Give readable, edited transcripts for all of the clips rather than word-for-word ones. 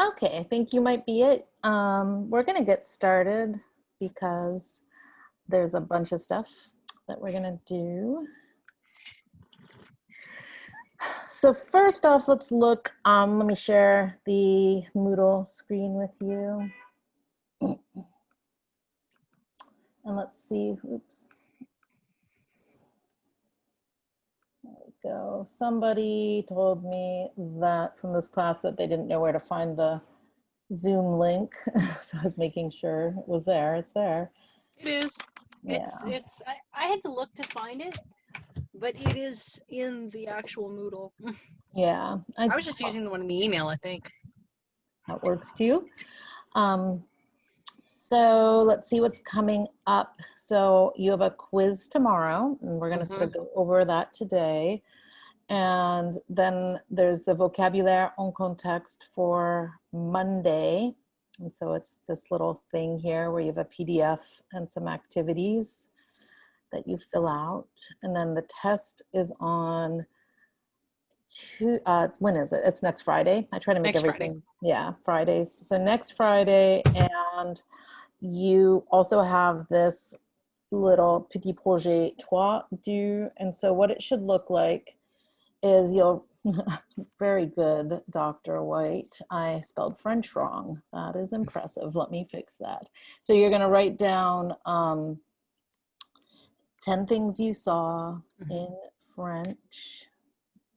Okay, I think you might be it. We're gonna get started because there's a bunch of stuff that we're gonna do. So first off, let's look, let me share the Moodle screen with you. And let's see, oops. There we go. Somebody told me that from this class that they didn't know where to find the Zoom link. So I was making sure it was there. It's there. It is. Yeah. I had to look to find it, but it is in the actual Moodle. Yeah. I was just using the one in the email, I think. That works too. So let's see what's coming up. So you have a quiz tomorrow, and we're going to sort of go over that today. And then there's the vocabulaire en contexte for Monday. And so it's this little thing here where you have a PDF and some activities that you fill out. And then the test is on when is it? It's next Friday. I try to make everything. Friday. Yeah, Fridays. So next Friday, and you also have this little petit projet trois du. And so what it should look like is you'll, very good, Dr. White. I spelled French wrong. That is impressive. Let me fix that. So you're going to write down 10 things you saw in French.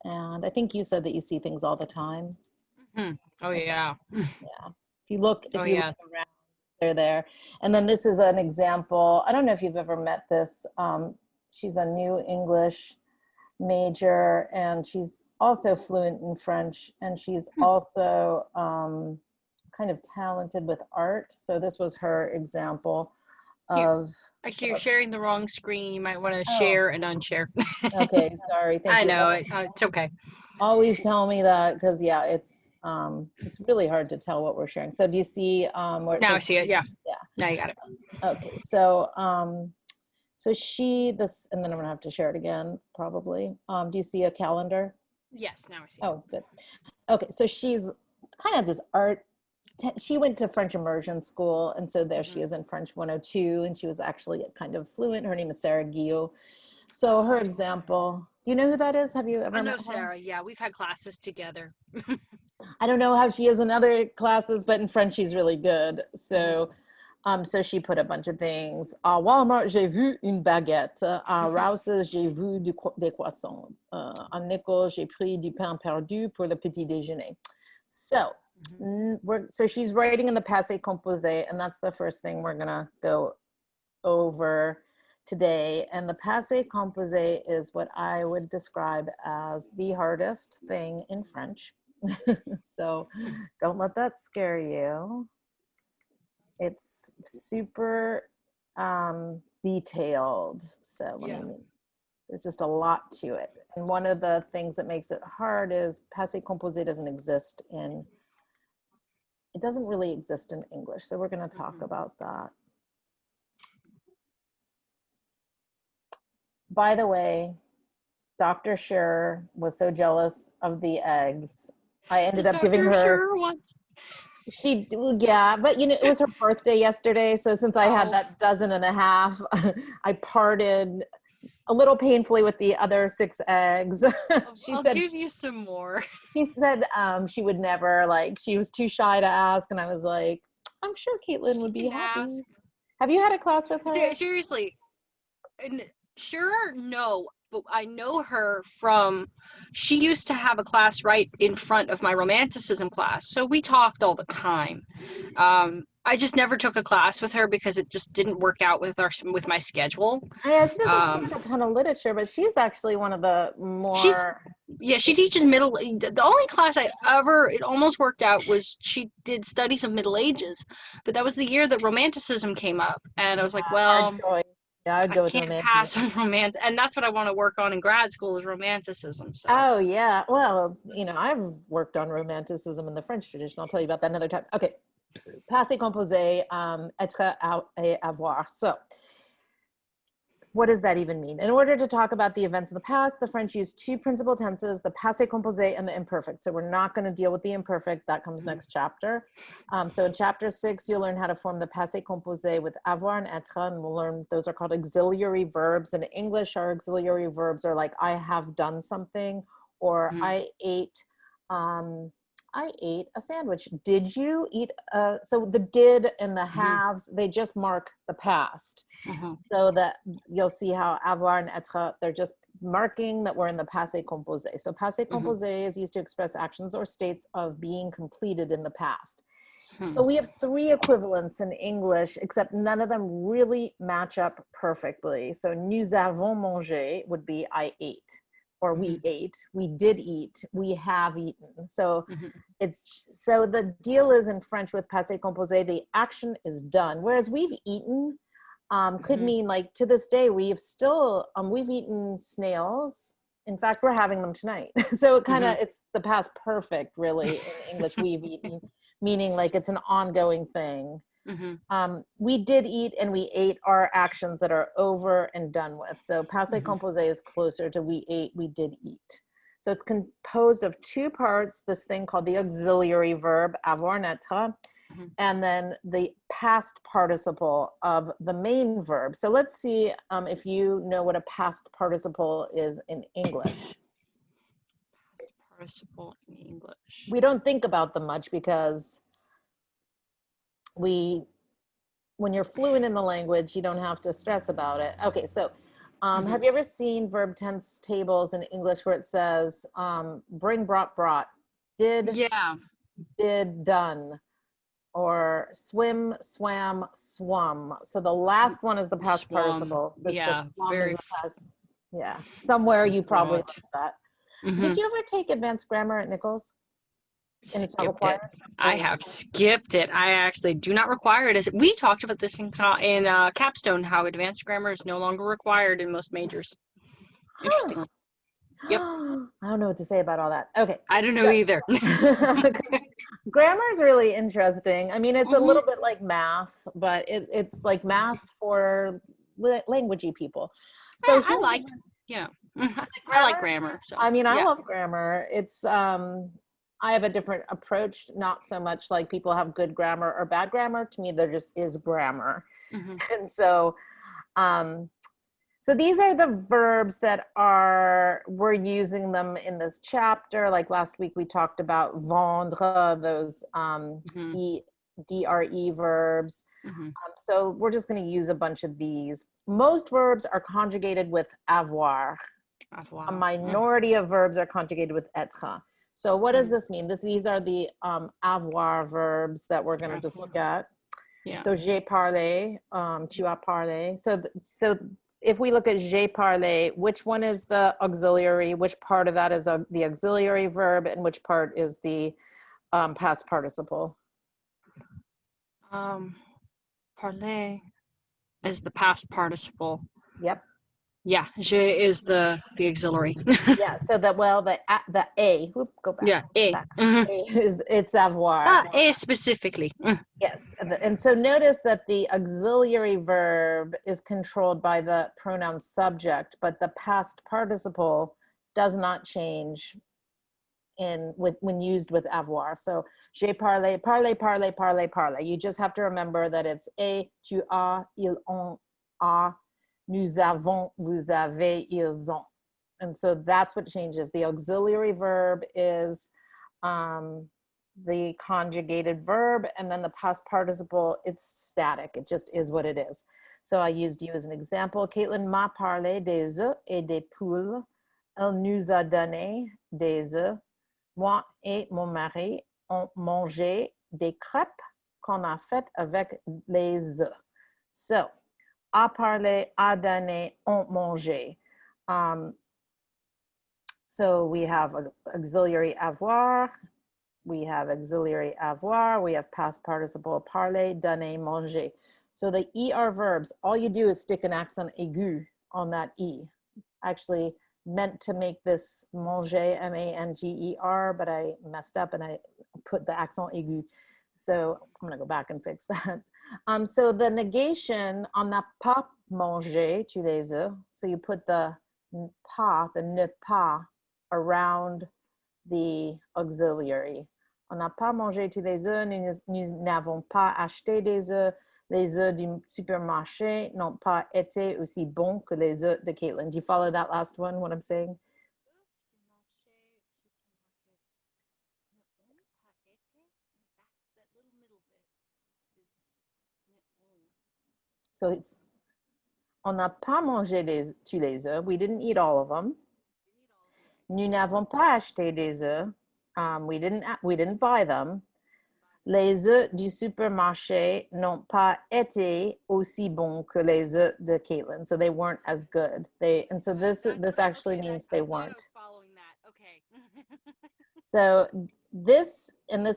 And I think you said that you see things all the time. Oh, yeah. Yeah. If you look look around, they're there. And then this is an example. I don't know if you've ever met this. She's a new English major, and she's also fluent in French, and she's also kind of talented with art. So this was her example of... Actually, you're sharing the wrong screen. You might want to share and unshare. Okay, sorry. Thank I you. know, it's okay. Always tell me that, because yeah, it's really hard to tell what we're sharing. So do you see where it now says, I see it? Yeah. Yeah. Now you got it. Okay, so so and then I'm gonna have to share it again, probably. Do you see a calendar? Yes, now I see it. Oh, good. Okay, so she's kind of this art, she went to French immersion school, and so there she is in French 102, and she was actually kind of fluent. Her name is Sarah Guillot. So her example, do you know who that is? Have you ever met her? Sarah, yeah, we've had classes together. I don't know how she is in other classes, but in French she's really good. So so she put a bunch of things. À Walmart, j'ai vu une baguette. À Rouse's, j'ai vu des croissants. À Nichols, j'ai pris du pain perdu pour le petit déjeuner. So, so she's writing in the passé composé, and that's the first thing we're gonna go over today. And the passé composé is what I would describe as the hardest thing in French. So don't let that scare you. It's super detailed. So there's just a lot to it. And one of the things that makes it hard is passé composé doesn't really exist in English. So we're going to talk about that. By the way, Dr. Scherer was so jealous of the eggs. I ended up giving her... Dr. Scherer once. But it was her birthday yesterday. So since I had that dozen and a half, I parted a little painfully with the other 6 eggs. I'll give you some more. She said she would never, she was too shy to ask. And I was like, I'm sure Caitlin would be happy. Ask. Have you had a class with her? Seriously. Sure, no. But I know her from, she used to have a class right in front of my romanticism class. So we talked all the time. I just never took a class with her because it just didn't work out with my schedule. Yeah, she doesn't teach a ton of literature, but she's actually one of the more... she teaches the only class I ever, it almost worked out was she did studies of Middle Ages. But that was the year that romanticism came up. And I was like, well... Hard choice. Yeah, I'd go with can't pass on romance, and that's what I want to work on in grad school is romanticism. So. Oh yeah, well, I've worked on romanticism in the French tradition. I'll tell you about that another time. Okay, passé composé, être et avoir. So what does that even mean? In order to talk about the events of the past, the French use two principal tenses, the passé composé and the imperfect. So we're not going to deal with the imperfect. That comes next chapter. So in chapter 6, you'll learn how to form the passé composé with avoir and être, and we'll learn those are called auxiliary verbs. In English, our auxiliary verbs are like I have done something, or I ate a sandwich. Did you eat? So the did and the haves, they just mark the past. So that you'll see how avoir and être, they're just marking that we're in the passé composé. So passé composé is used to express actions or states of being completed in the past. So we have 3 equivalents in English, except none of them really match up perfectly. So nous avons mangé would be I ate. Or we ate, we did eat, we have eaten. So so the deal is in French with passé composé, the action is done. Whereas we've eaten could mean like to this day, we've eaten snails. In fact, we're having them tonight. So it kind of, it's the past perfect really in English, we've eaten, meaning like it's an ongoing thing. We did eat and we ate are actions that are over and done with. So passé composé is closer to we ate, we did eat. So it's composed of 2 parts, this thing called the auxiliary verb, avoir and être, and then the past participle of the main verb. So let's see if you know what a past participle is in English. Participle in English. We don't think about them much because when you're fluent in the language, you don't have to stress about it. Okay, so have you ever seen verb tense tables in English where it says bring, brought, did, did, done, or swim, swam, swum? So the last one is the past participle. The swum is the past. Somewhere you probably learned that. Did you ever take advanced grammar at Nichols? Skipped it. I have skipped it. I actually do not require it. We talked about this in Capstone, how advanced grammar is no longer required in most majors. Interesting. Yep. I don't know what to say about all that. Okay. I don't know either. Grammar is really interesting. I mean, it's a little bit like math, but it's like math for languagey people. So I like grammar. So I mean, I love grammar. It's I have a different approach, not so much like people have good grammar or bad grammar. To me, there just is grammar. And so, so these are the verbs that we're using them in this chapter. Like last week, we talked about vendre, those DRE verbs. So we're just going to use a bunch of these. Most verbs are conjugated with avoir. A minority of verbs are conjugated with être. So what does this mean? These are the avoir verbs that we're going to just look at. So j'ai parlé, tu as parlé. So if we look at j'ai parlé, which one is the auxiliary? Which part of that is the auxiliary verb, and which part is the past participle? Parler is the past participle. Yep. Yeah, je is the auxiliary. Yeah, so the a, go back. Yeah, a. It's avoir. A specifically. Yes, and so notice that the auxiliary verb is controlled by the pronoun subject, but the past participle does not change when used with avoir. So j'ai parlé, parlé, parlé, parlé, parlé. You just have to remember that it's a, tu as, ils ont, a, nous avons, vous avez, ils ont. And so that's what changes. The auxiliary verb is the conjugated verb, and then the past participle, it's static. It just is what it is. So I used you as an example. Caitlin m'a parlé des œufs et des poules. Elle nous a donné des œufs. Moi et mon mari ont mangé des crêpes qu'on a faites avec les œufs. So, a parlé, a donné, ont mangé. So we have auxiliary avoir, we have auxiliary avoir, we have past participle parler, donner, manger. So the ER verbs, all you do is stick an accent aigu on that E. Actually meant to make this manger, M-A-N-G-E-R, but I messed up and I put the accent aigu. So I'm gonna go back and fix that. So the negation, on n'a pas mangé tous les œufs. So you put the pas, the ne pas, around the auxiliary. On n'a pas mangé tous les œufs. Nous n'avons pas acheté des œufs. Les œufs du supermarché n'ont pas été aussi bons que les œufs de Caitlin. Do you follow that last one, what I'm saying? So it's, on n'a pas mangé tous les œufs. We didn't eat all of them. Nous n'avons pas acheté des œufs. We didn't buy them. Les œufs du supermarché n'ont pas été aussi bons que les œufs de Caitlin. So they weren't as good. So this actually means they weren't. Following that. Okay. So this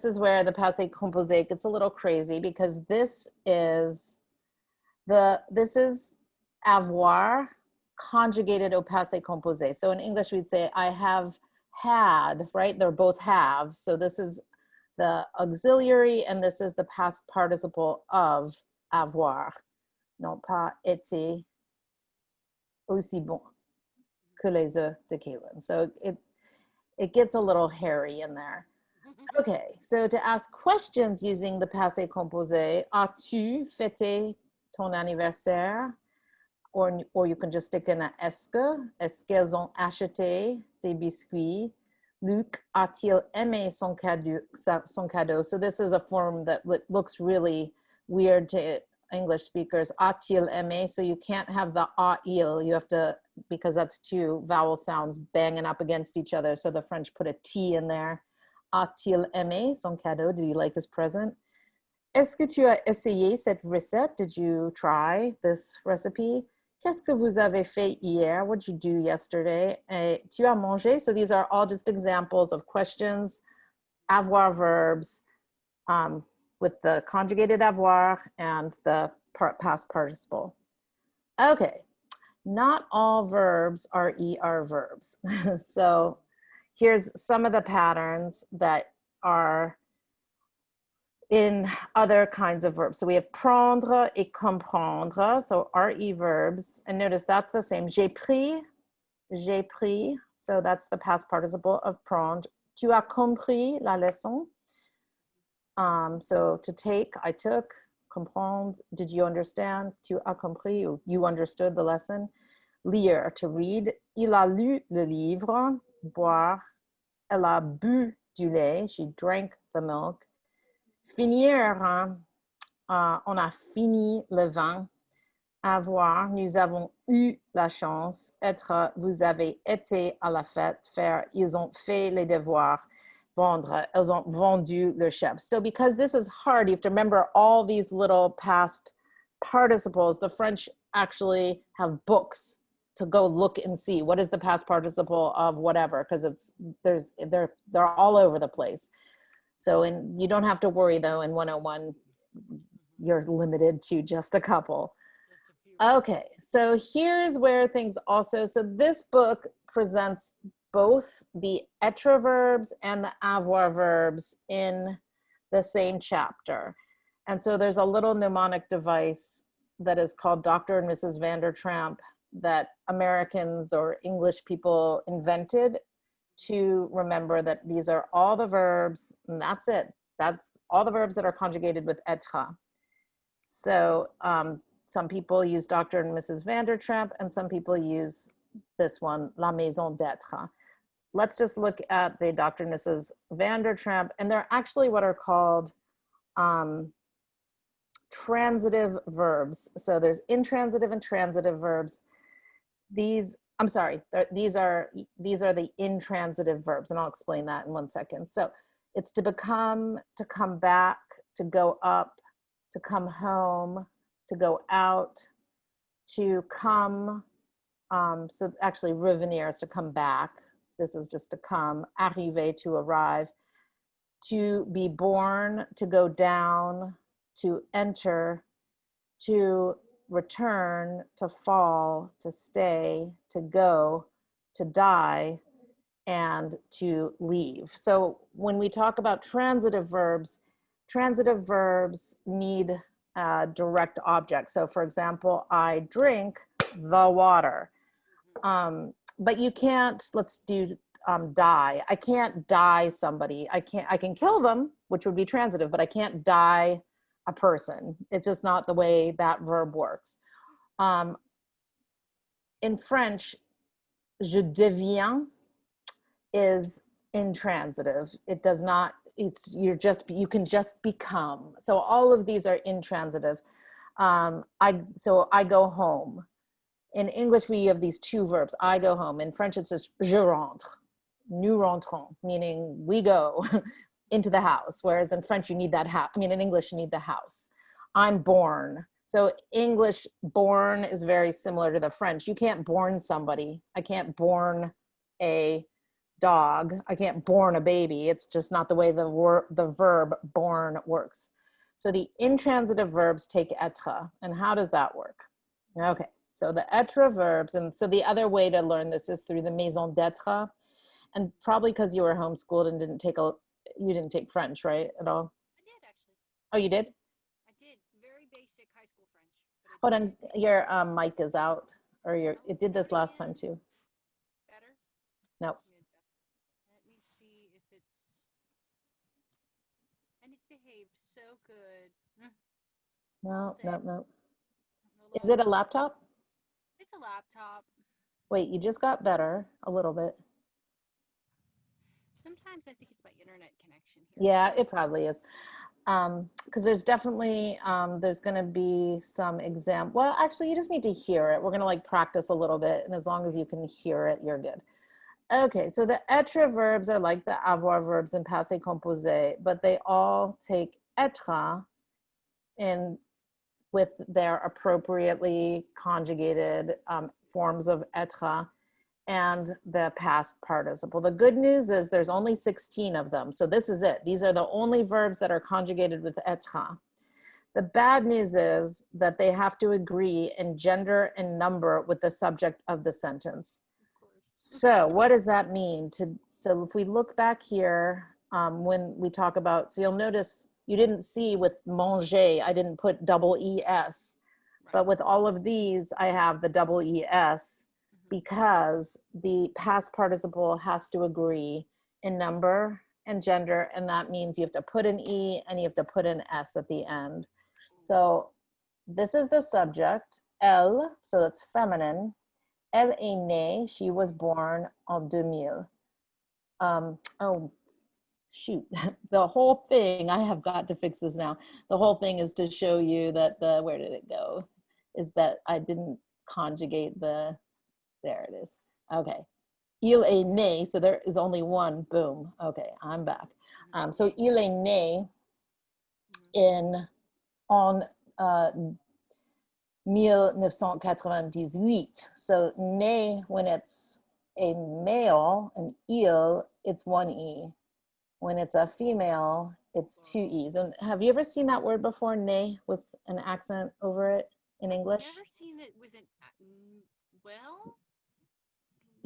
is where the passé composé gets a little crazy, because this is avoir conjugated au passé composé. So in English, we'd say, I have had, right? They're both haves. So this is the auxiliary, and this is the past participle of avoir. N'ont pas été aussi bon que les œufs de Caitlin. So it gets a little hairy in there. Okay, so to ask questions using the passé composé, as-tu fêté ton anniversaire? Or you can just stick in a est-ce qu'elles ont acheté des biscuits? Luc a-t-il aimé son cadeau? So this is a form that looks really weird to English speakers. A-t-il aimé? So you can't have the a-il. You have to, because that's two vowel sounds banging up against each other. So the French put a T in there. A-t-il aimé son cadeau? Did he like his present? Est-ce que tu as essayé cette recette? Did you try this recipe? Qu'est-ce que vous avez fait hier? What did you do yesterday? Tu as mangé? So these are all just examples of questions, avoir verbs with the conjugated avoir and the past participle. Okay, not all verbs are ER verbs. So here's some of the patterns that are in other kinds of verbs. So we have prendre et comprendre, so RE verbs. And notice that's the same. J'ai pris. So that's the past participle of prendre. Tu as compris la leçon. So to take, I took. Comprendre, did you understand? Tu as compris, you understood the lesson. Lire, to read. Il a lu le livre. Boire. Elle a bu du lait. She drank the milk. Finir, on a fini le vin. Avoir, nous avons eu la chance. Être, vous avez été à la fête. Faire, ils ont fait les devoirs. Vendre, elles ont vendu leur chef. So because this is hard, you have to remember all these little past participles. The French actually have books to go look and see what is the past participle of whatever, because they're all over the place. So you don't have to worry, though, in 101, you're limited to just a couple. Okay, so here's where things also, so this book presents both the être verbs and the avoir verbs in the same chapter. And so there's a little mnemonic device that is called Dr. and Mrs. Vandertramp that Americans or English people invented to remember that these are all the verbs, and that's it. That's all the verbs that are conjugated with être. So some people use Dr. and Mrs. Vandertramp, and some people use this one, La Maison d'être. Let's just look at the Dr. and Mrs. Vandertramp, and they're actually what are called transitive verbs. So there's intransitive and transitive verbs. These are the intransitive verbs, and I'll explain that in 1 second. So it's to become, to come back, to go up, to come home, to go out, to come. So actually revenir is to come back. This is just to come. Arriver, to arrive. To be born, to go down, to enter, to return, to fall, to stay, to go, to die, and to leave. So when we talk about transitive verbs need direct object. So for example, I drink the water. But you can't, let's do die. I can't die somebody. I can kill them, which would be transitive, but I can't die a person. It's just not the way that verb works. In French, je deviens is intransitive. It does not, you can just become. So all of these are intransitive. So I go home. In English, we have these two verbs. I go home. In French, it says je rentre. Nous rentrons, meaning we go into the house. Whereas in French, you need that house. I mean, in English, you need the house. I'm born. So English born is very similar to the French. You can't born somebody. I can't born a dog. I can't born a baby. It's just not the way the verb born works. So the intransitive verbs take être. And how does that work? Okay. So the être verbs, and so the other way to learn this is through the maison d'être, and probably because you were homeschooled and you didn't take French, right, at all? I did actually. Oh, you did? I did. Very basic high school French. Hold on, your mic is out, or it did this last time too. Better? No. Let me see if it's, and it behaved so good. No. Is it a laptop? It's a laptop. Wait, you just got better a little bit. Sometimes I think it's my internet connection here. Yeah, it probably is. Because there's definitely, there's going to be some exam. Well, actually, you just need to hear it. We're going to like practice a little bit. And as long as you can hear it, you're good. Okay, so the être verbs are like the avoir verbs in passé composé, but they all take être in with their appropriately conjugated forms of être and the past participle. The good news is there's only 16 of them. So this is it. These are the only verbs that are conjugated with être. The bad news is that they have to agree in gender and number with the subject of the sentence. So what does that mean? So if we look back here, when we talk about, so you'll notice you didn't see with manger, I didn't put double ES, but with all of these, I have the double ES because the past participle has to agree in number and gender, and that means you have to put an E and you have to put an S at the end. So this is the subject, elle, so that's feminine. Elle est née, she was born en 2000. Oh, shoot, the whole thing, I have got to fix this now. The whole thing is to show you that where did it go? Is that I didn't conjugate there it is. Okay. Il est né, so there is only one, boom. Okay, I'm back. So il est né en 1998. So né, when it's a male, an il, it's one E. When it's a female, it's two E's. And have you ever seen that word before, né, with an accent over it in English? I've never seen it with an, well?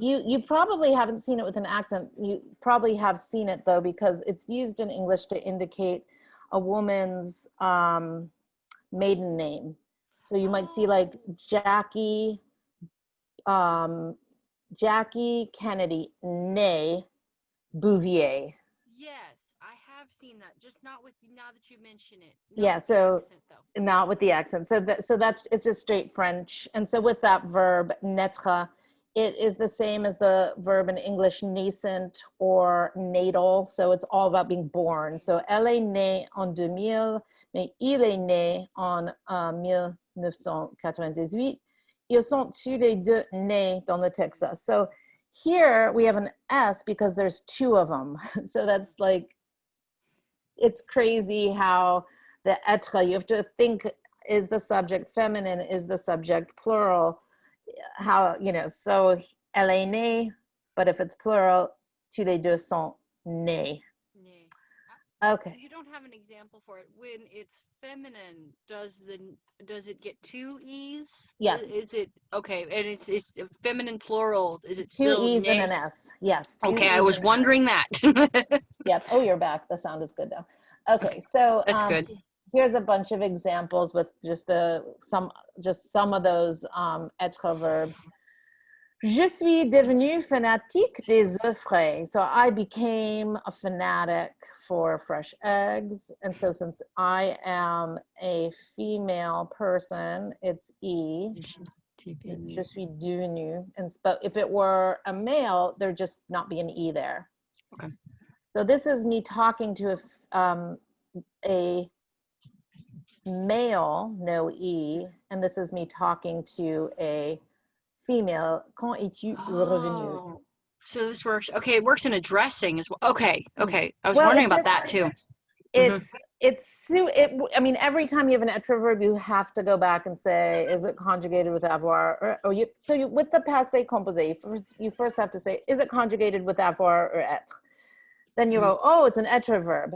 You probably haven't seen it with an accent. You probably have seen it though, because it's used in English to indicate a woman's maiden name. So you might see like Jackie Kennedy née Bouvier. Yes, I have seen that, just not with, now that you mention it. Yeah, so accent, not with the accent. So that's it's just straight French. And so with that verb naître, it is the same as the verb in English nascent or natal. So it's all about being born. So elle est née en 2000, mais il est né en 1998. Ils sont tous les deux nés dans le Texas. So here we have an S because there's two of them. So that's like, it's crazy how the être, you have to think, is the subject feminine, is the subject plural? How, so elle est née, but if it's plural, tous les deux sont nés. Okay. You don't have an example for it. When it's feminine, does it get two E's? Yes. Is it okay? And it's feminine plural. Is it two still E's name? and an S? Yes. Okay, I was wondering that. Yep. Oh, you're back. The sound is good though. Okay, so that's good. here's a bunch of examples with just some of those être verbs. Je suis devenu fanatique des œufs frais. So I became a fanatic for fresh eggs. And so since I am a female person, it's E. Je suis devenu. But if it were a male, there'd just not be an E there. Okay. So this is me talking to a male, no E. And this is me talking to a female. Quand es-tu revenu? So this works. Okay, it works in addressing as well. Okay. I was wondering about that too. I mean, every time you have an être verb, you have to go back and say, is it conjugated with avoir? With the passé composé, you first have to say, is it conjugated with avoir or être? Then you go, oh, it's an être verb.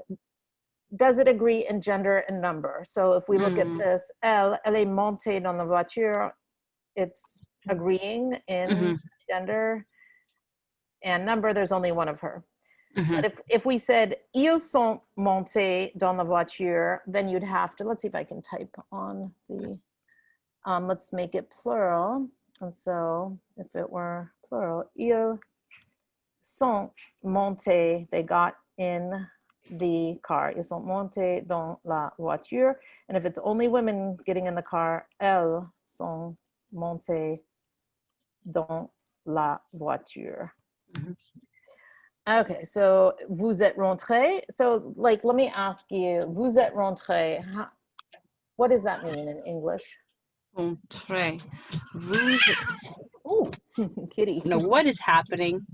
Does it agree in gender and number? So if we look at this, elle est montée dans la voiture, it's agreeing in gender and number. There's only one of her. But if we said ils sont montés dans la voiture, then you'd have to, let's see if I can type on the, let's make it plural. And so if it were plural, ils sont montés, they got in the car. Ils sont montés dans la voiture. And if it's only women getting in the car, elles sont montées dans la voiture. Okay, so vous êtes rentré. So like, let me ask you, vous êtes rentré. What does that mean in English? Rentré. Vous. Oh, kitty. No, what is happening?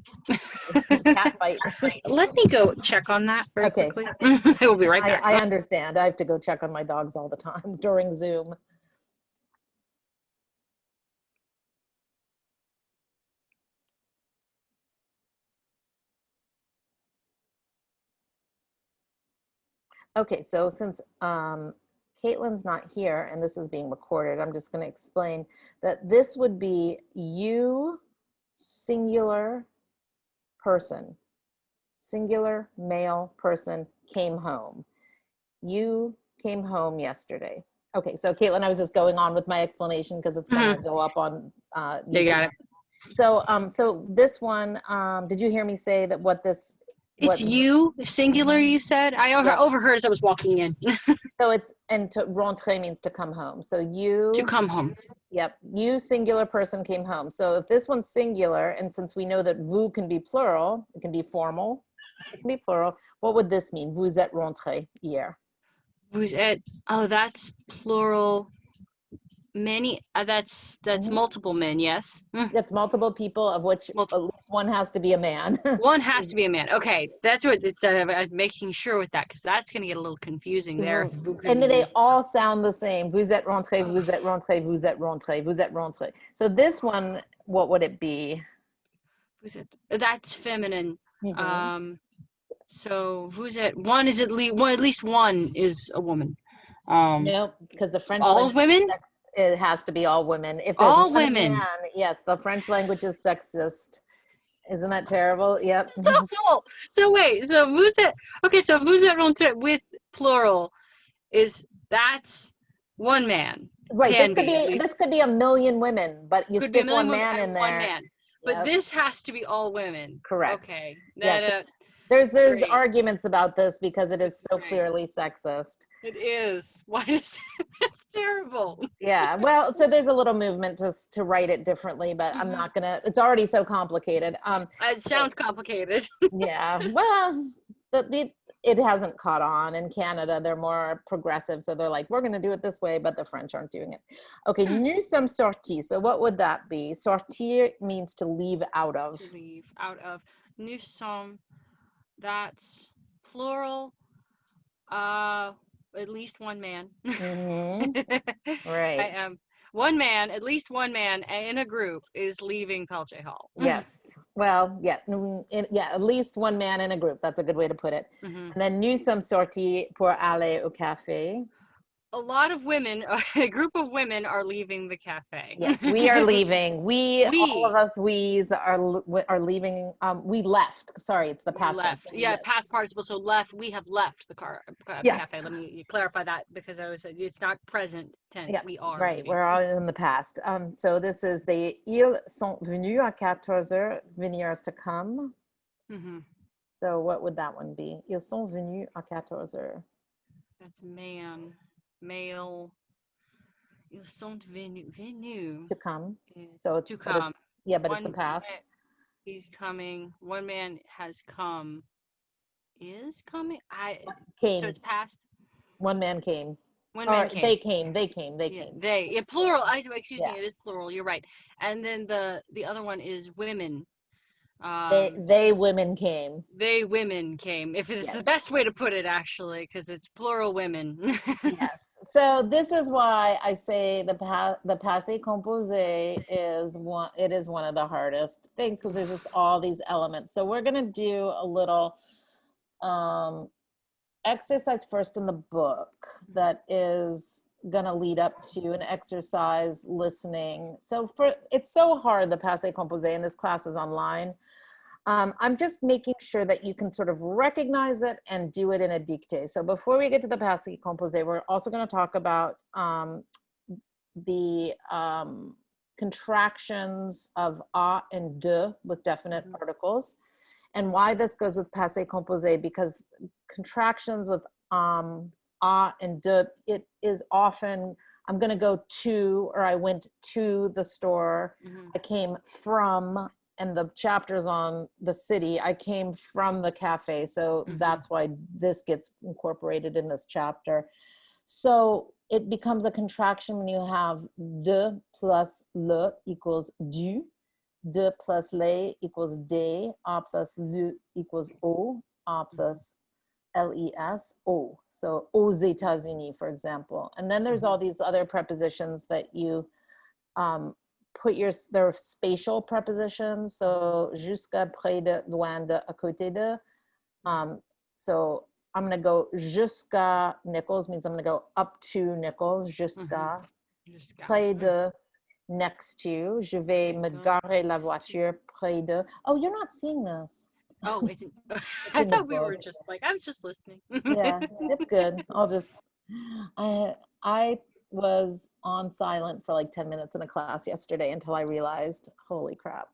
Cat fight. Let me go check on that very quickly. I will be right back. I understand. I have to go check on my dogs all the time during Zoom. Okay, so since Caitlin's not here and this is being recorded, I'm just going to explain that this would be you, singular person, singular male person came home. You came home yesterday. Okay, so Caitlin, I was just going on with my explanation because it's going to go up on YouTube. You got it. So, so this one, did you hear me say that what this? It's you, singular, you said? I overheard as I was walking in. So it's, and to rentrer means to come home. So you. To come home. Yep, you, singular person, came home. So if this one's singular, and since we know that vous can be plural, it can be formal, it can be plural, what would this mean? Vous êtes rentré hier. Vous êtes, oh, that's plural. Many, that's multiple men, yes? That's multiple people, of which at least one has to be a man. One has to be a man. Okay, that's what it's making sure with that, because that's going to get a little confusing there. And they all sound the same. Vous êtes rentré, vous êtes rentré, vous êtes rentré, vous êtes rentré. So this one, what would it be? Vous êtes, that's feminine. So vous êtes, one is at least one is a woman. Nope, because the French all women? It has to be all women. If all women. Man, yes, the French language is sexist. Isn't that terrible? Yep. So wait, so vous êtes, okay, so vous êtes rentré with plural that's one man. Right. This could be a million women, but you stick one man in there. One man. But this has to be all women. Correct. Okay. Yes. There's arguments about this because it is so clearly sexist. It is. Why is it? That's terrible. Yeah. Well, so there's a little movement to write it differently, but I'm not gonna. It's already so complicated. It sounds complicated. Yeah. Well, it hasn't caught on in Canada. They're more progressive, so they're like, we're gonna do it this way, but the French aren't doing it. Okay. Nous sommes sortis. So what would that be? Sortir means to leave out of. To leave out of. Nous sommes. That's plural. At least one man. Right. One man, at least one man in a group is leaving Pelche Hall. Yes. Well, yeah. At least one man in a group. That's a good way to put it. And then nous sommes sortis pour aller au café. a lot of women, a group of women are leaving the cafe. Yes, we are leaving. All of We us we's are leaving. We left. Sorry, it's the we past tense. left. Yeah, past participle. So left. We have left the cafe. Yes. Let me clarify that because it's not present tense. Yeah, We are right. leaving. We're all in the past. So this is ils sont venus à 14 heures. Venir is to come. Mm-hmm. So what would that one be? Ils sont venus à 14 heures. That's man, male. Ils sont venus To come. So it's to but it's come. yeah, but it's the One past. he's coming. One man has come. Is coming. So Came. it's past. One man came. One Or man came. they came. They came. They Yeah, came. they. Yeah, plural. Excuse me. Yeah. It is plural. You're right. And then the other one is women. They women came. They women came. If it's the Yes. best way to put it, actually, because it's plural women. Yes. So this is why I say the passé composé is one. It is one of the hardest things because there's just all these elements. So we're gonna do a little um, exercise first in the book that is gonna lead up to an exercise listening. So it's so hard the passé composé, and this class is online. I'm just making sure that you can sort of recognize it and do it in a dictée. So before we get to the passé composé, we're also going to talk about the contractions of a and de with definite articles, and why this goes with passé composé, because contractions with a and de, it is often, I'm going to go to, or I went to the store, I came from, and the chapters on the city, I came from the cafe. So that's why this gets incorporated in this chapter. So it becomes a contraction when you have de plus le equals du, de plus les equals des, a plus le equals au, a plus les, au. So aux États-Unis, for example. And then there's all these other prepositions that you they're spatial prepositions. So jusqu'à, près de, loin de, à côté de. So I'm going to go jusqu'à Nichols means I'm going to go up to Nichols, jusqu'à. Près de, next to. Je vais me garer la voiture près de. Oh, you're not seeing this. Oh, I thought we were just like, I was just listening. Yeah, it's good. I was on silent for like 10 minutes in a class yesterday until I realized, holy crap.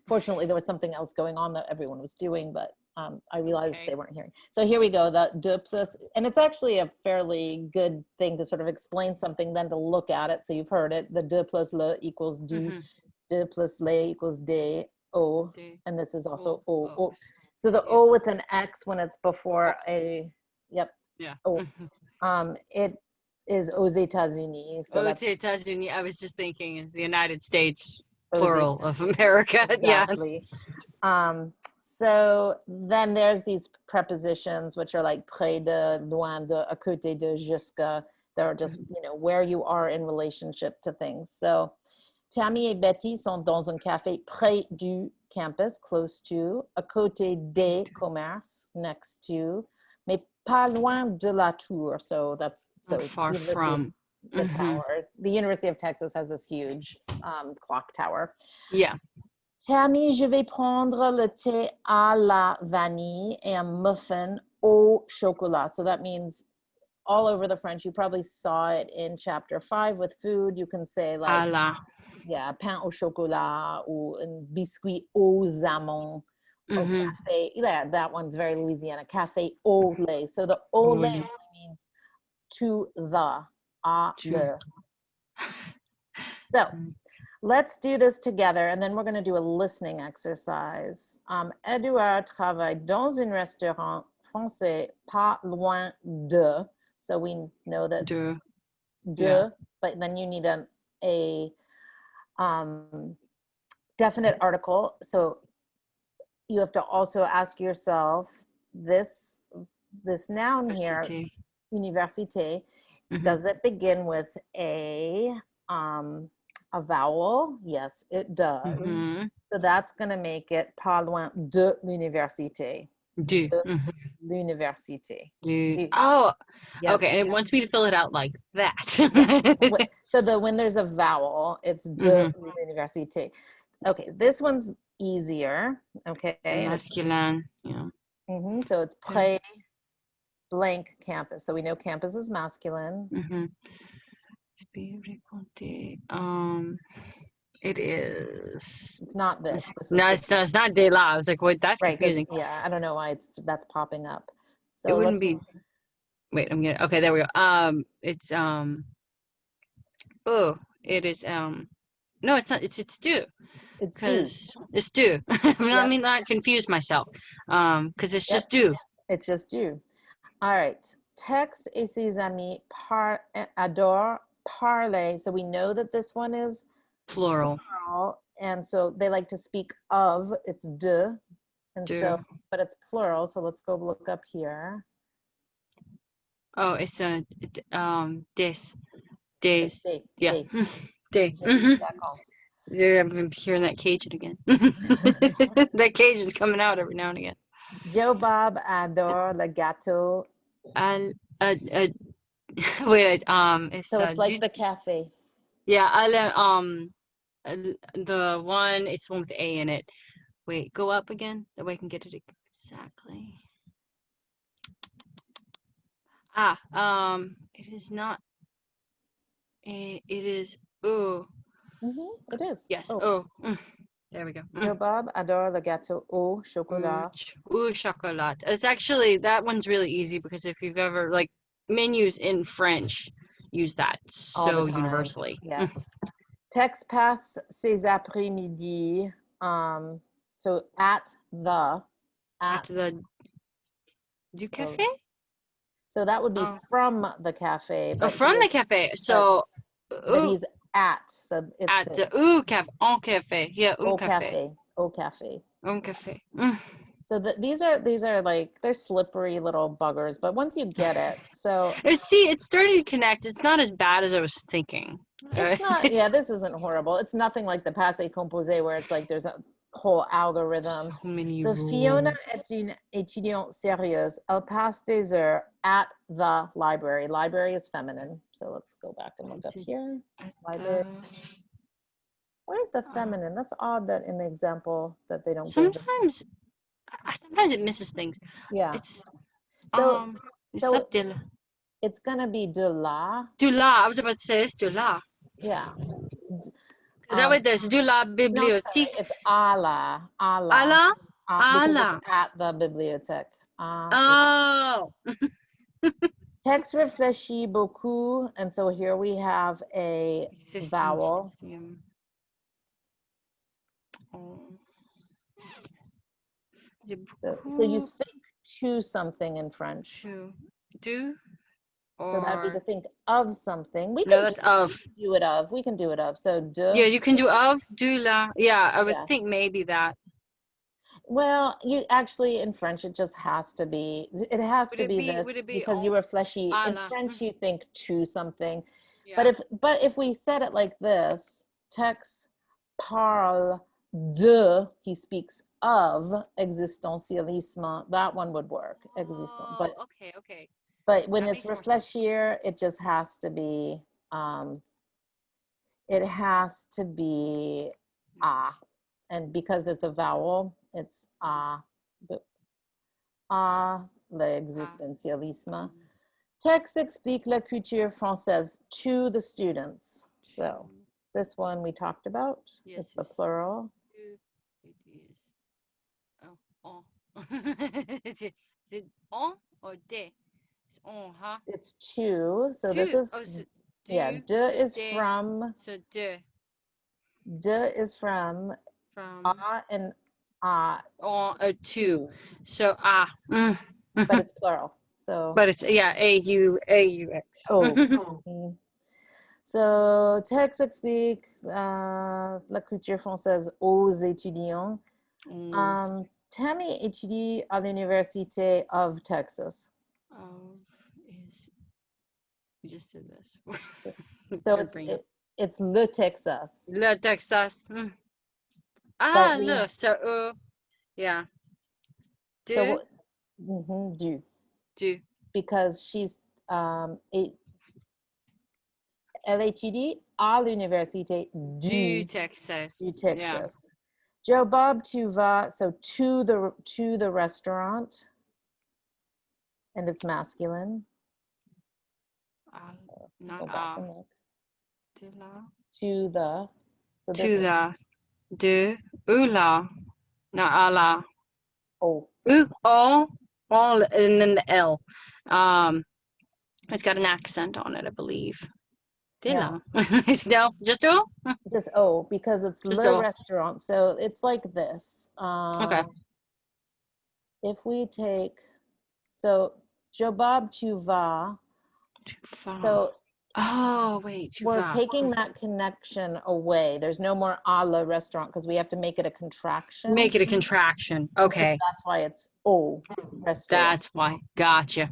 Fortunately, there was something else going on that everyone was doing, but I realized they weren't hearing. So here we go, the de plus, and it's actually a fairly good thing to sort of explain something, then to look at it. So you've heard it, the de plus le equals du, de plus les equals des, o, and this is also o. So the o with an X when it's before a, yep, o. It is aux États-Unis. So aux États-Unis, I was just thinking is the United States, plural of America. Exactly. Yeah. So then there's these prepositions which are like près de, loin de, à côté de, jusqu'à. They're just, where you are in relationship to things. So Tammy et Betty sont dans un café près du campus, close to, à côté des commerces, next to, mais pas loin de la tour. So that's not far from the tower. The University of Texas has this huge clock tower. Yeah. Tammy, je vais prendre le thé à la vanille et un muffin au chocolat. So that means all over the French, you probably saw it in chapter 5 with food. You can say like, pain au chocolat or biscuit aux amandes. Or cafe, yeah, that one's very Louisiana. Cafe au lait. So the au lait really means to the, le. So let's do this together, and then we're going to do a listening exercise. Edouard travaille dans un restaurant français pas loin de. So we know that de, but then you need a definite article. So you have to also ask yourself this noun here, université, does it begin with a vowel? Yes, it does. So that's going to make it pas loin de l'université. Du. de l'université. Oh, Yep. okay. And it wants me to fill it out like that. Yes. So when there's a vowel, it's de l'université. Okay, this one's easier. Okay. Masculine. Yeah. So it's près blank campus. So we know campus is masculine. It is. It's not this. No, it's not de la. I was like, wait, that's confusing. Yeah, I don't know why that's popping up. So it wouldn't be. Wait, I'm gonna. Okay, there we go. It's Oh, it is. No, it's not. It's do. Because it's do. I mean, not confuse myself. Because it's just do. It's just do. All right. Tex et ses amis adore parler. So we know that this one is plural. And so they like to speak of. It's de. And so, but it's plural. So let's go look up here. Oh, it's des. Yeah. Day. Yeah, I've been hearing that Cajun again. That Cajun's coming out every now and again. Joe Bob adore le gâteau. Wait, it's so it's like the cafe. Yeah, the one, it's the one with the A in it. Wait, go up again. That way I can get it exactly. It is not. It is. Oh. It is. Yes. Oh. There we go. Joe Bob adore le gâteau au chocolat. Au chocolat. It's actually, that one's really easy because if you've ever, like, menus in French use that so universally. Yes. Tex passe ses après-midi. So at the du café. So that would be from the cafe. But from the cafe. So. But he's at. So it's at the au café. Yeah, au café. Au café. Au café. So these are like, they're slippery little buggers, but once you get it, so see, it's starting to connect. It's not as bad as I was thinking. It's not. Yeah, this isn't horrible. It's nothing like the passé composé where it's like there's a whole algorithm. So many so rules. Fiona est une étudiante sérieuse. Elle passe des heures at the library. Library is feminine. So let's go back and look up here. Library. Where's the feminine? That's odd that in the example that they don't. Sometimes it misses things. Yeah. It's it's gonna be de la. De la. I was about to say it's de la. Yeah. Is that what there's de la bibliothèque? No, it's à la. Because it's at the bibliothèque. Oh. Tex réfléchit beaucoup, and so here we have a vowel. So you think to something in French. Do. So that'd be to think of something. That's of. Do it of. We can do it of. So de. Yeah, you can do of, do la. Yeah, I would think maybe that. Well, you actually in French it just has to be. It has to be this because you were fleshy. In French, you think to something. Yeah. But if we said it like this, Tex parle de. He speaks of existentialisme. That one would work. Existence. But okay. But when it's réfléchir, it just has to be, and because it's a vowel, it's l'existentialisme. Tex explique la culture française to the students. So this one we talked about. Yes, it's the plural. It is. Oh, is it on or de? It's on, huh? It's two. So this is de is from. So de. De is from and two. So but it's plural. So but it's AUX. Oh. So Tex explique la culture française aux étudiants. Tammy étudie à l'Université of Texas. You just did this. So it's Le Texas. Le Texas. Yeah. So Du. Du. Because elle étudie à l'université Du du Texas. Yeah. Texas. Joe Bob, tu vas, so to the restaurant, and it's masculine. Not Go back and look. De la. To the. So To the. De. Ula. Not a la. Oh. All, and then the L. It's got an accent on it, I believe. De la. No, just O? Just O, because it's Just le O. restaurant. So it's like this. Okay. If we take, so Joe Bob, tu vas. So oh, wait. Tu we're vas. taking that connection away. There's no more a la restaurant because we have to make it a contraction. Make it a contraction. Okay. So that's why it's O restaurant. That's why. Gotcha.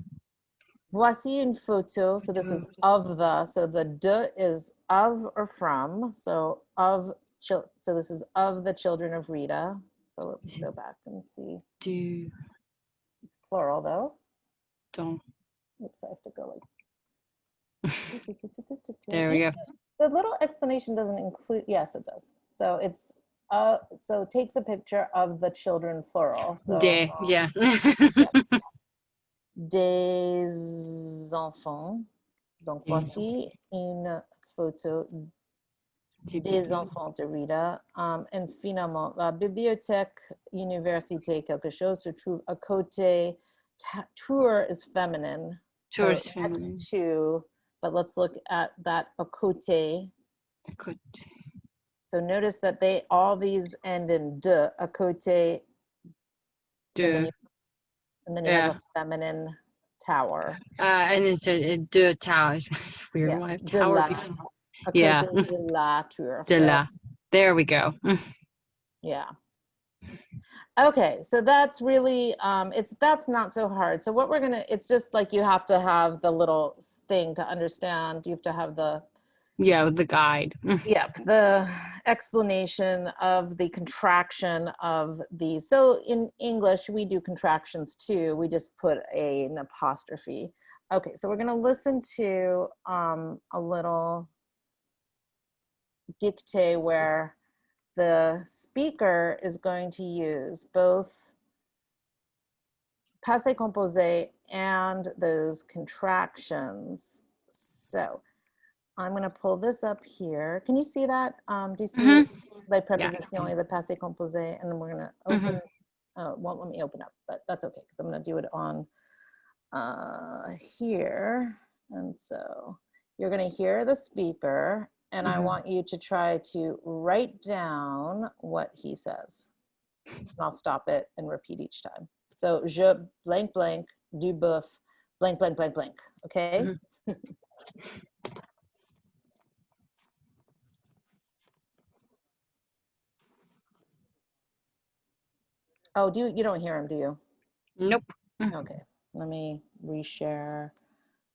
Voici une photo. So this is of the. So the de is of or from. So of. So this is of the children of Rita. So let's go back and see. Du. It's plural though. Don't. Oops, I have to go like. There we go. The little explanation doesn't include. Yes, it does. So it's so it takes a picture of the children plural. So De. Yeah. des enfants. Donc voici une photo des enfants de Rita. And finalement, la bibliothèque université quelque chose se trouve à côté. Tour is feminine. Tour so is feminine. Next to, but let's look at that à côté. À côté. So notice that all these end in de, à côté. De. And then you have a feminine tower. And it's a de tower. It's weird. Yeah. Why have De tower la, before? Yeah. De la tour. De la. There we go. Yeah. Okay, so that's really that's not so hard. So what we're gonna, it's just like you have to have the little thing to understand. You have to have the the guide. The explanation of the contraction of these. So in English we do contractions too. We just put an apostrophe. Okay, so we're gonna listen to a little dictée where the speaker is going to use both passé composé and those contractions. So I'm going to pull this up here. Can you see that? Do you see the preposition, the passé composé? And then we're going to open, it won't let me open up, but that's okay because I'm going to do it on here. And so you're going to hear the speaker, and I want you to try to write down what he says. And I'll stop it and repeat each time. So, je blank blank du boeuf blank blank blank blank. Okay. Oh, you don't hear him, do you? Nope. Okay. Let me reshare.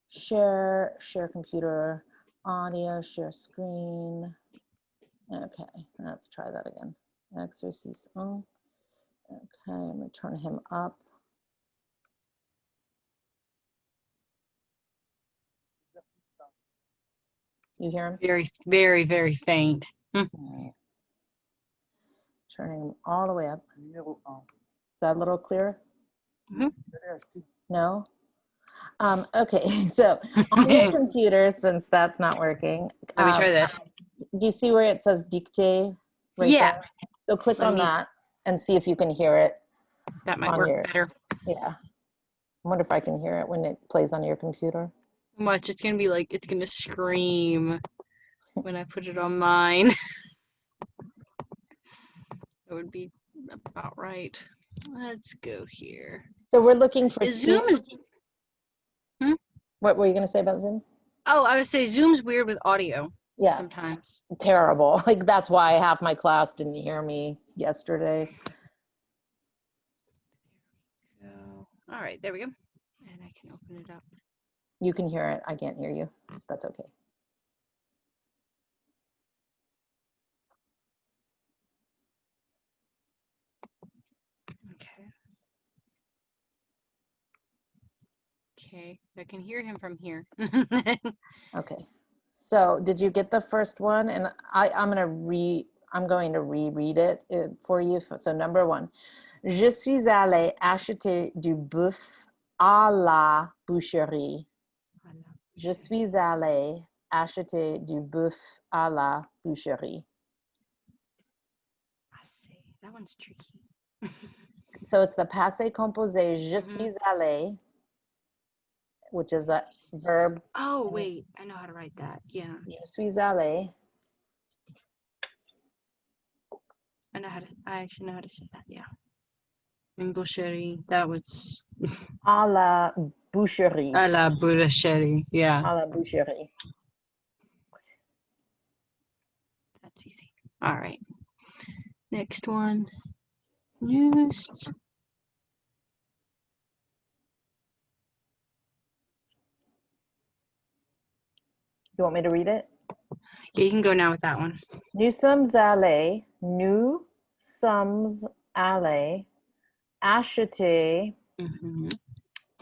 Share computer, audio, share screen. Okay, let's try that again. Exercise 1. Okay, I'm going to turn him up. You hear him? Very, very, very faint. Right. Turning him all the way up. Is that a little clearer? No? Okay, so on your computer, since that's not working. Let me try this. Do you see where it says dictate? Right there? So click on that and see if you can hear it. That might work better. Yeah. I wonder if I can hear it when it plays on your computer. Much. It's going to be like, it's going to scream when I put it on mine. That would be about right. Let's go here. So we're looking for Zoom is. What were you going to say about Zoom? Oh, I would say Zoom's weird with audio. Yeah. Sometimes. Terrible. Like that's why half my class didn't hear me yesterday. So, all right, there we go. And I can open it up. You can hear it. I can't hear you. That's okay. Okay. Okay, I can hear him from here. Okay. So did you get the first one? And I'm going to reread it for you. So number 1, je suis allée acheter du bœuf à la boucherie. Je suis allée acheter du bœuf à la boucherie. That one's tricky. So it's the passé composé, je suis allée, which is a verb. Oh, wait, I know how to write that. Yeah. Je suis allée. I actually know how to say that. Yeah. In boucherie, that was À la boucherie. à la boucherie. Yeah. À la boucherie. That's easy. All right. Next one. News. You want me to read it? Yeah, you can go now with that one. Nous sommes allés acheter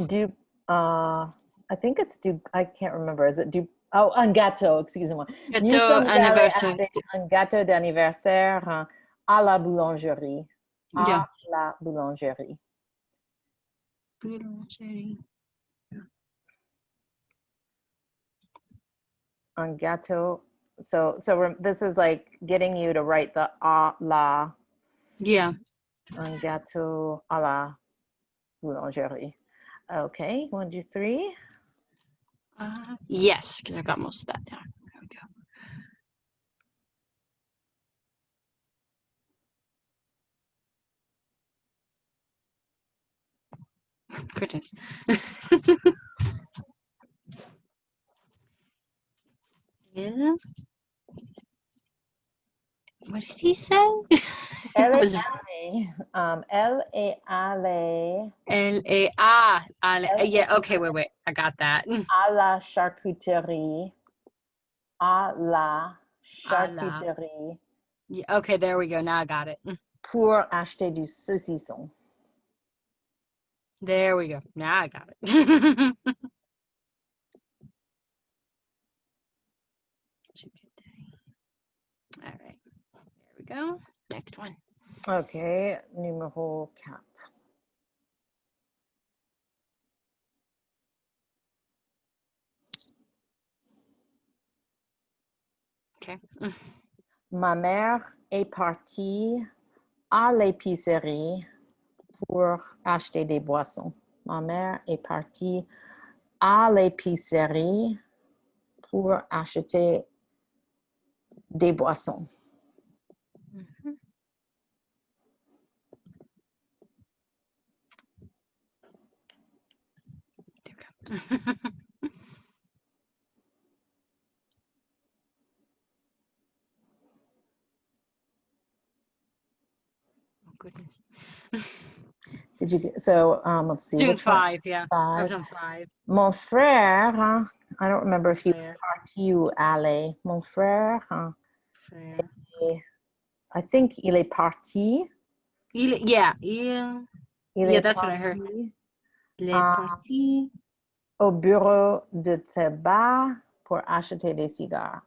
du, I think it's du, I can't remember, is it du, oh, un gâteau, excusez-moi. Nous sommes allés acheter un gâteau d'anniversaire à la boulangerie. Yeah. La boulangerie. Boulangerie. Un gâteau. So this is like getting you to write the la. Yeah. Un gâteau à la boulangerie. Okay, 1, 2, 3. Yes, because I got most of that down. There we go. Goodness. Yeah. What did he say? Elle est allée. Yeah, okay, wait. I got that. À la charcuterie. À la charcuterie. Yeah, okay, there we go. Now I got it. Pour acheter du saucisson. There we go. Now I got it. All right. There we go. Next one. Okay, numéro 4. Okay. Ma mère est partie à l'épicerie pour acheter des boissons. Ma mère est partie à l'épicerie pour acheter des boissons. Oh, goodness. Did you get, so let's see. Doing Which one? 5, yeah. I was 5. on 5. Mon frère, I don't remember if he was Frère. parti ou allé. Mon frère, Frère. I think il est parti. Yeah, that's Parti, what I heard. Il est parti au bureau de tabac pour acheter des cigares.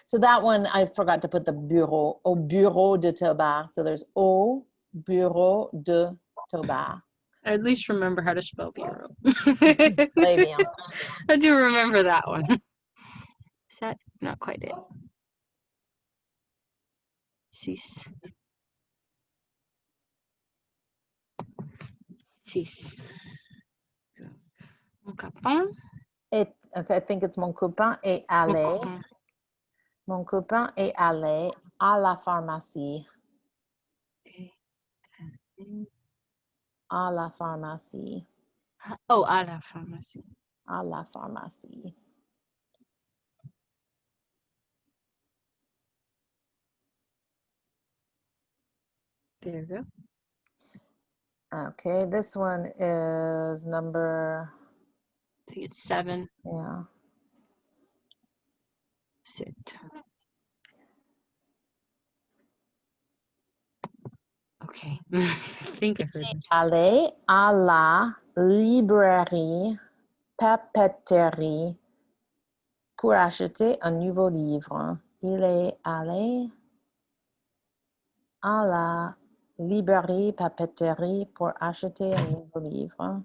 So that one, I forgot to put the bureau. Au bureau de tabac. So there's au bureau de tabac. I at least remember how to spell bureau. Très bien. I do remember that one. Is that not quite it? Six. Mon copain. Okay, I think it's mon copain est allé. Mon copain est allé à la pharmacie. À la pharmacie. Oh, à la pharmacie. À la pharmacie. There you go. Okay, this one is number... I think it's 7. Yeah. Sit. Okay. I think I heard this. Aller à la librairie, papeterie pour acheter un nouveau livre. Il est allé à la librairie, papeterie pour acheter un nouveau livre.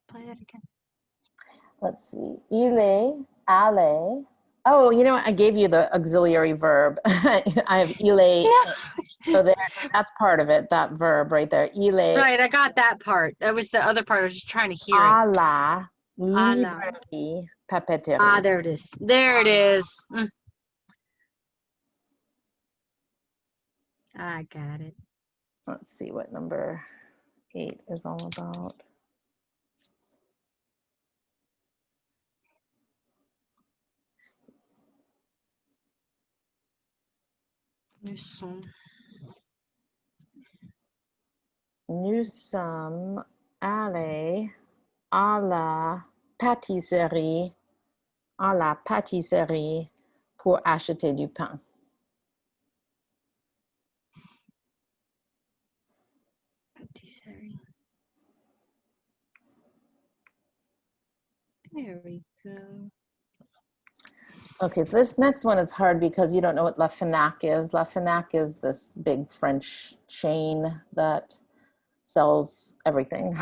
Play that again. Let's see. Il est allé. Oh, you know what? I gave you the auxiliary verb. I have il est. So there, that's part of it, that verb right there. Il est Right, I got that part. That was the other part. I was just trying to hear à it. la À la. librairie, papeterie. Ah, there it is. There it is. I got it. Let's see what number 8 is all about. Nous sommes allés à la pâtisserie pour acheter du pain. Patisserie. There we go. Okay, this next one is hard because you don't know what La Fnac is. La Fnac is this big French chain that sells everything.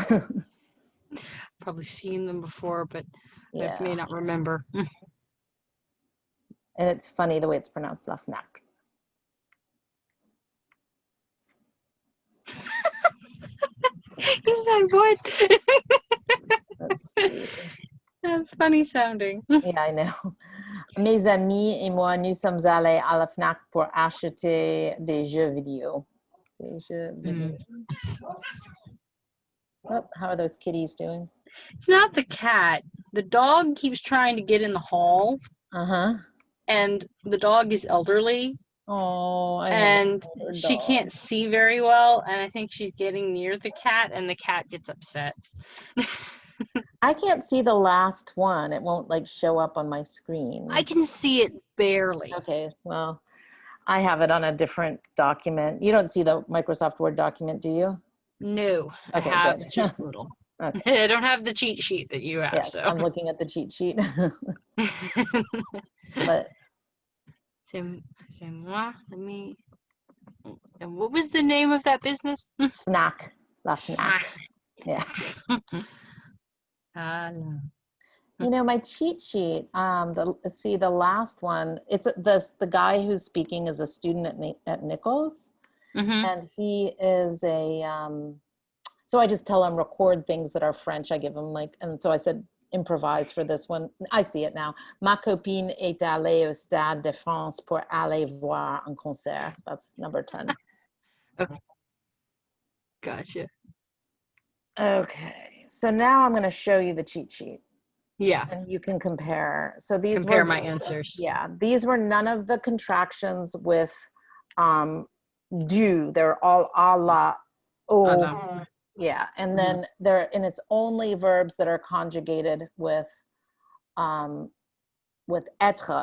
Probably seen them before, but Yeah. I may not remember. And it's funny the way it's pronounced, La Fnac. He said what? Let's see. That's funny sounding. Yeah, I know. Mes amis et moi, nous sommes allés à la Fnac pour acheter des jeux vidéo. Des jeux vidéo. Oh, how are those kitties doing? It's not the cat. The dog keeps trying to get in the hall. Uh-huh. And the dog is elderly. Oh, and she can't see very well, and I think she's getting near the cat, and the cat gets upset. I can't see the last one. It won't like show up on my screen. I can see it barely. Okay, well, I have it on a different document. You don't see the Microsoft Word document, do you? No, Okay, I have good. just little. Okay. I don't have the cheat sheet that you have. Yes, so I'm looking at the cheat sheet. But c'est moi. Let me. And what was the name of that business? Fnac. La Fnac. Yeah. You know, my cheat sheet, let's see, the last one, it's the guy who's speaking is a student at Nichols. And he is so I just tell him record things that are French. I give him and so I said improvise for this one. I see it now. Ma copine est allée au Stade de France pour aller voir un concert. That's number 10. Okay. Gotcha. Okay, so now I'm going to show you the cheat sheet. Yeah. And you can compare. So these compare my answers. Yeah, these were none of the contractions with du. They're all a la, oh, yeah. And then it's only verbs that are conjugated with être.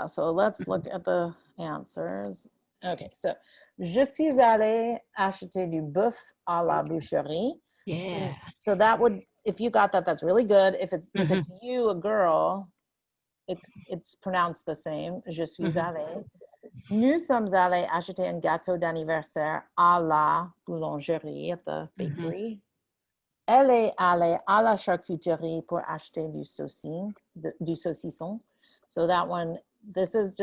So let's look at the answers. Okay, so je suis allée acheter du bœuf à la boucherie. Yeah. So that would, if you got that, that's really good. If it's you, a girl, it's pronounced the same. Je suis allée. Nous sommes allés acheter un gâteau d'anniversaire à la boulangerie, at the bakery. Elle est allée à la charcuterie pour acheter du saucisson. So that one, this is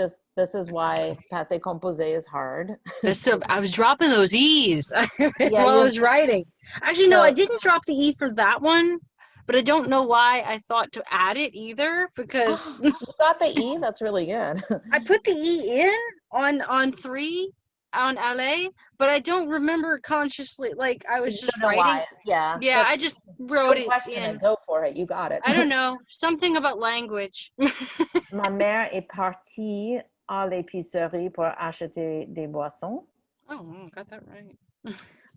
why passé composé is hard. I was dropping those E's while I was writing. Actually, no, I didn't drop the E for that one, but I don't know why I thought to add it either, because you got the E? That's really good. I put the E in on 3 on LA, but I don't remember consciously. Like I was just writing. Why. Yeah. Yeah, I just wrote it in. Go for it. You got it. I don't know. Something about language. Ma mère est partie à l'épicerie pour acheter des boissons. Oh, got that right.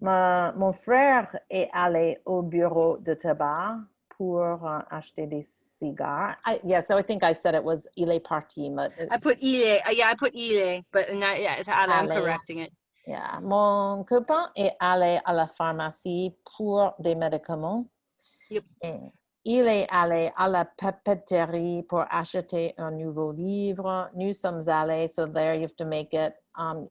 Mon frère est allé au bureau de tabac pour acheter des cigares. So I think I said it was il est parti, but I put il est. Yeah, I put il est, but not, yeah, it's allé. I'm allé. correcting it. Yeah. Mon copain est allé à la pharmacie pour des médicaments. Yep. Et il est allé à la papeterie pour acheter un nouveau livre. Nous sommes allés. So there you have to make it.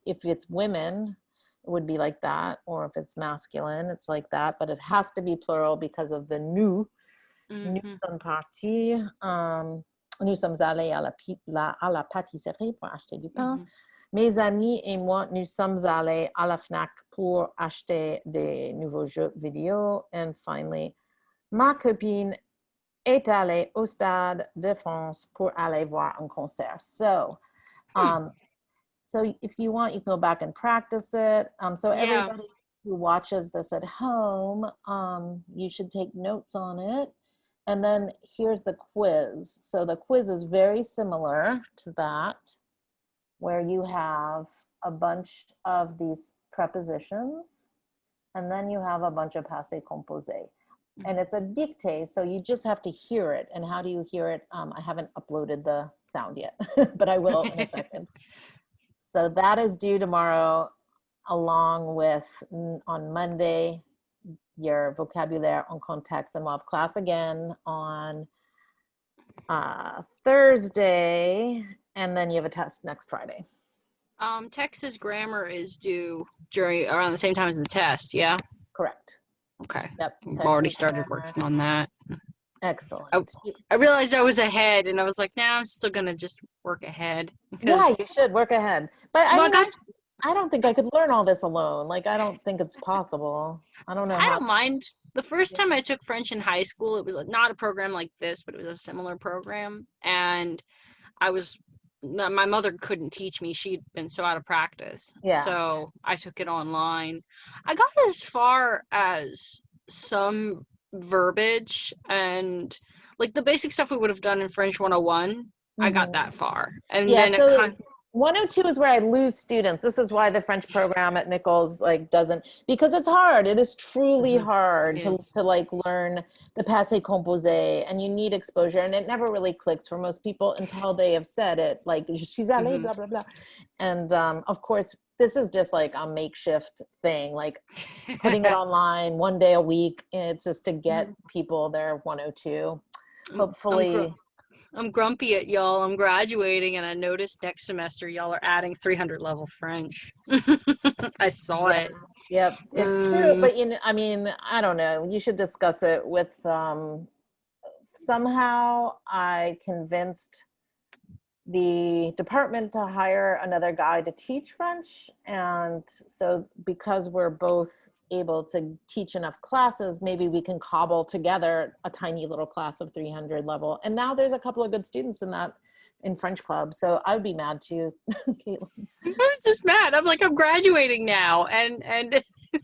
If it's women, it would be like that. Or if it's masculine, it's like that. But it has to be plural because of the nous. Nous sommes partis. Nous sommes allés à la pâtisserie pour acheter du pain. Mes amis et moi, nous sommes allés à la FNAC pour acheter des nouveaux jeux vidéo. And finally, ma copine est allée au Stade de France pour aller voir un concert. So, so if you want, you can go back and practice it. So everybody who watches this at home, you should take notes on it. And then here's the quiz. So the quiz is very similar to that, where you have a bunch of these prepositions, and then you have a bunch of passé composé. And it's a dictée, so you just have to hear it. And how do you hear it? I haven't uploaded the sound yet, but I will in a second. So that is due tomorrow, along with on Monday, your vocabulaire en contexte, and we'll have class again on Thursday, and then you have a test next Friday. Texas grammar is due around the same time as the test, yeah? Correct. Okay. Yep. I've already started working on that. Excellent. I realized I was ahead, and I was like, nah, I'm still going to just work ahead. Yeah, you should work ahead. But I don't think I could learn all this alone. Like, I don't think it's possible. I don't know. I don't mind. The first time I took French in high school, it was not a program like this, but it was a similar program. And my mother couldn't teach me. She'd been so out of practice. Yeah. So I took it online. I got as far as some verbiage and like the basic stuff we would have done in French 101. I got that far. And then so 102 is where I lose students. This is why the French program at Nichols doesn't, because it's hard. It is truly hard to like learn the passé composé, and you need exposure, and it never really clicks for most people until they have said it, like je suis allé, blah blah blah. And of course this is just like a makeshift thing, like putting it online one day a week. It's just to get people their 102. Hopefully. I'm grumpy at y'all. I'm graduating, and I noticed next semester y'all are adding 300 level French. I saw it. Yep, it's true. But I mean, I don't know. You should discuss it with. Somehow, I convinced the department to hire another guy to teach French, and so because we're both able to teach enough classes, maybe we can cobble together a tiny little class of 300 level. And now there's a couple of good students in French club. So I would be mad too, Caitlin. I'm just mad. I'm like, I'm graduating now. And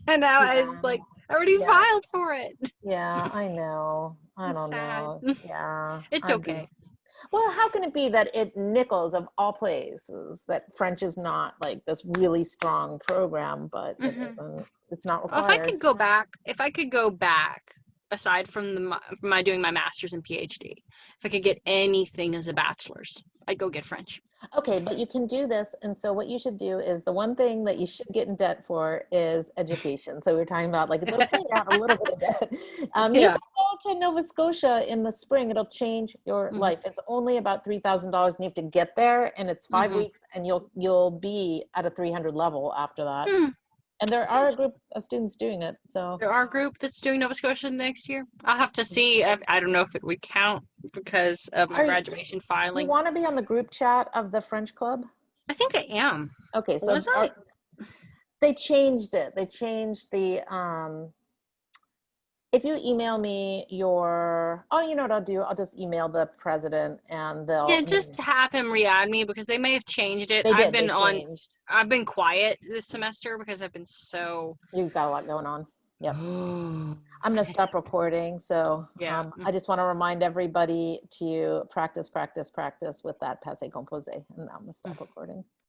now it's like, I already filed for it. Yeah, I know. I don't know. Yeah. It's okay. Well, how can it be that at Nichols, of all places, that French is not like this really strong program, but it isn't, it's not required? If I could go back, aside from my doing my master's and PhD, if I could get anything as a bachelor's, I'd go get French. Okay, but you can do this. And so what you should do is, the one thing that you should get in debt for is education. So we're talking about, like, it's okay to have a little bit of debt. You can go to Nova Scotia in the spring. It'll change your life. It's only about $3,000 and you have to get there, and it's 5 weeks, and you'll be at a 300 level after that. And there are a group of students doing it. So there are a group that's doing Nova Scotia next year. I'll have to see. I don't know if it would count because of my graduation filing. Do you want to be on the group chat of the French club? I think I am. Okay, so they changed it. They changed the if you email me your, you know what I'll do? I'll just email the president, and they'll just have him re-add me, because they may have changed it. I've been quiet this semester because I've been you've got a lot going on. Yep. I'm going to stop recording. So I just want to remind everybody to practice with that passé composé, and I'm going to stop recording.